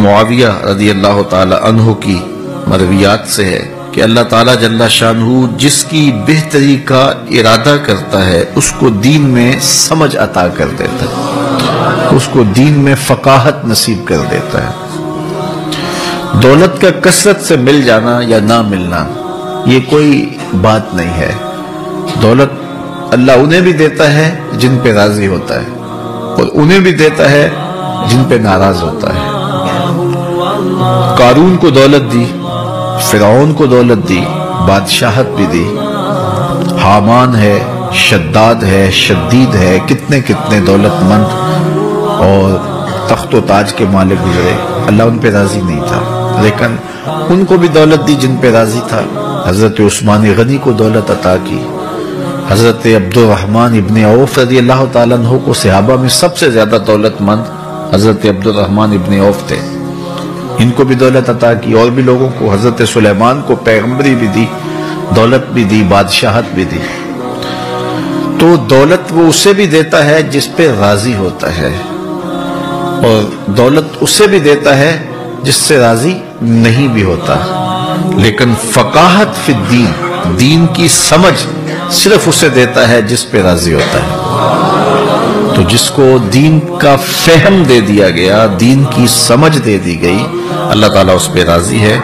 معاویہ رضی اللہ تعالی عنہ کی مرویات سے ہے کہ اللہ تعالیٰ جل شانہ جس کی بہتری کا ارادہ کرتا ہے اس کو دین میں سمجھ عطا کر دیتا ہے، اس کو دین میں فقاہت نصیب کر دیتا ہے۔ دولت کا کثرت سے مل جانا یا نہ ملنا یہ کوئی بات نہیں ہے۔ دولت اللہ انہیں بھی دیتا ہے جن پہ راضی ہوتا ہے، اور انہیں بھی دیتا ہے جن پہ ناراض ہوتا ہے۔ قارون کو دولت دی، فرعون کو دولت دی، بادشاہت بھی دی، حامان ہے، شداد ہے، شدید ہے، کتنے کتنے دولت مند اور تخت و تاج کے مالک گزرے، اللہ ان پہ راضی نہیں تھا، لیکن ان کو بھی دولت دی جن پہ راضی تھا۔ حضرت عثمان غنی کو دولت عطا کی، حضرت عبد الرحمن ابن عوف رضی اللہ تعالیٰ عنہ کو صحابہ میں سب سے زیادہ دولت مند حضرت عبد الرحمن ابن عوف تھے، ان کو بھی دولت عطا کی، اور بھی لوگوں کو، حضرت سلیمان کو پیغمبری بھی دی، دولت بھی دی، بادشاہت بھی دی۔ تو دولت وہ اسے بھی دیتا ہے جس پہ راضی ہوتا ہے، اور دولت اسے بھی دیتا ہے جس سے راضی نہیں بھی ہوتا، لیکن فقاہت فی الدین، دین کی سمجھ صرف اسے دیتا ہے جس پہ راضی ہوتا ہے۔ تو جس کو دین کا فہم دے دیا گیا، دین کی سمجھ دے دی گئی، اللہ تعالیٰ اس پہ راضی ہے۔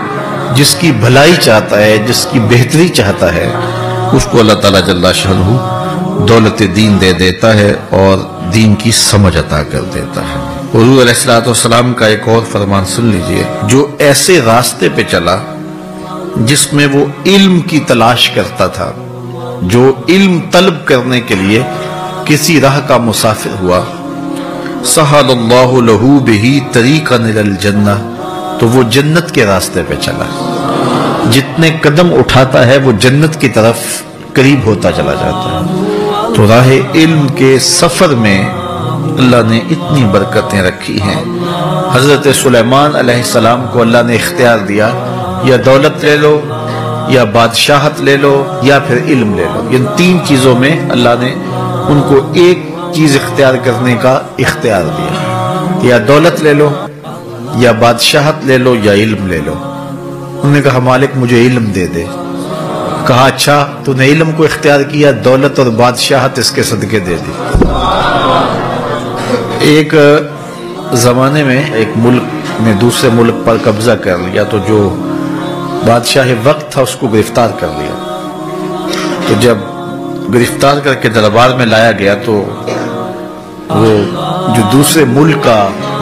جس کی بھلائی چاہتا ہے، جس کی بہتری چاہتا ہے، اس کو اللہ تعالیٰ جل شانہ دولت دین دے دیتا ہے اور دین کی سمجھ عطا کر دیتا ہے۔ حضور علیہ السلام کا ایک اور فرمان سن لیجئے، جو ایسے راستے پہ چلا جس میں وہ علم کی تلاش کرتا تھا، جو علم طلب کرنے کے لیے کسی راہ کا مسافر ہوا، سہل اللہ لہ بہ طریقا الی الجنہ، تو وہ جنت کے راستے پہ چلا، جتنے قدم اٹھاتا ہے وہ جنت کی طرف قریب ہوتا چلا جاتا ہے۔ تو راہ علم کے سفر میں اللہ نے اتنی برکتیں رکھی ہیں۔ حضرت سلیمان علیہ السلام کو اللہ نے اختیار دیا، یا دولت لے لو، یا بادشاہت لے لو، یا پھر علم لے لو، ان تین چیزوں میں اللہ نے ان کو ایک چیز اختیار کرنے کا اختیار دیا، یا دولت لے لو، یا بادشاہت لے لو، یا علم لے لو۔ انہوں نے کہا مالک مجھے علم دے دے۔ کہا اچھا تو نے علم کو اختیار کیا، دولت اور بادشاہت اس کے صدقے دے دی۔ ایک زمانے میں ایک ملک نے دوسرے ملک پر قبضہ کر لیا، تو جو بادشاہ وقت تھا اس کو گرفتار کر لیا۔ تو جب گرفتار کر کے دربار میں لایا گیا تو وہ جو دوسرے ملک کا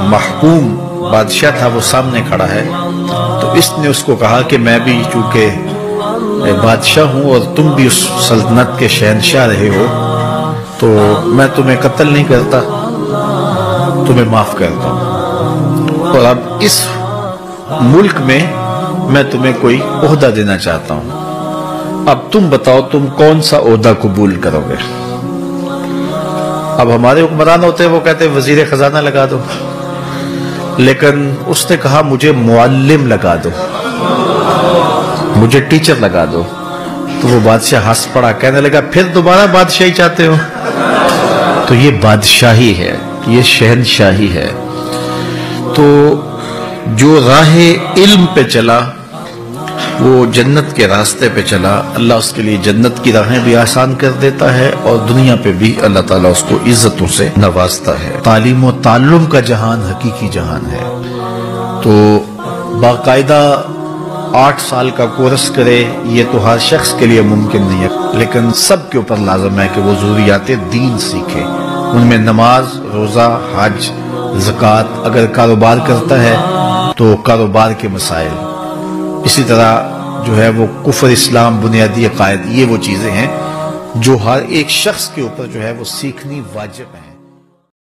محکوم بادشاہ تھا وہ سامنے کھڑا ہے، تو اس نے اس کو کہا کہ میں بھی چونکہ بادشاہ ہوں اور تم بھی اس سلطنت کے شہنشاہ رہے ہو، تو میں تمہیں قتل نہیں کرتا، تمہیں معاف کرتا ہوں، اور اب اس ملک میں تمہیں کوئی عہدہ دینا چاہتا ہوں، اب تم بتاؤ تم کون سا عہدہ قبول کرو گے۔ اب ہمارے حکمران ہوتے ہیں وہ کہتے ہیں وزیر خزانہ لگا دو، لیکن اس نے کہا مجھے معلم لگا دو، مجھے ٹیچر لگا دو۔ تو وہ بادشاہ ہنس پڑا، کہنے لگا پھر دوبارہ بادشاہی چاہتے ہو؟ تو یہ بادشاہی ہے، یہ شہنشاہی ہے۔ تو جو راہ علم پہ چلا وہ جنت کے راستے پہ چلا، اللہ اس کے لیے جنت کی راہیں بھی آسان کر دیتا ہے، اور دنیا پہ بھی اللہ تعالیٰ اس کو عزتوں سے نوازتا ہے۔ تعلیم و تعلم کا جہان حقیقی جہان ہے۔ تو باقاعدہ 8 سال کا کورس کرے یہ تو ہر شخص کے لیے ممکن نہیں ہے، لیکن سب کے اوپر لازم ہے کہ وہ ضروریات دین سیکھے، ان میں نماز، روزہ، حج، زکوٰۃ، اگر کاروبار کرتا ہے تو کاروبار کے مسائل، اسی طرح جو ہے وہ کفر، اسلام، بنیادی عقائد، یہ وہ چیزیں ہیں جو ہر ایک شخص کے اوپر جو ہے وہ سیکھنی واجب ہیں۔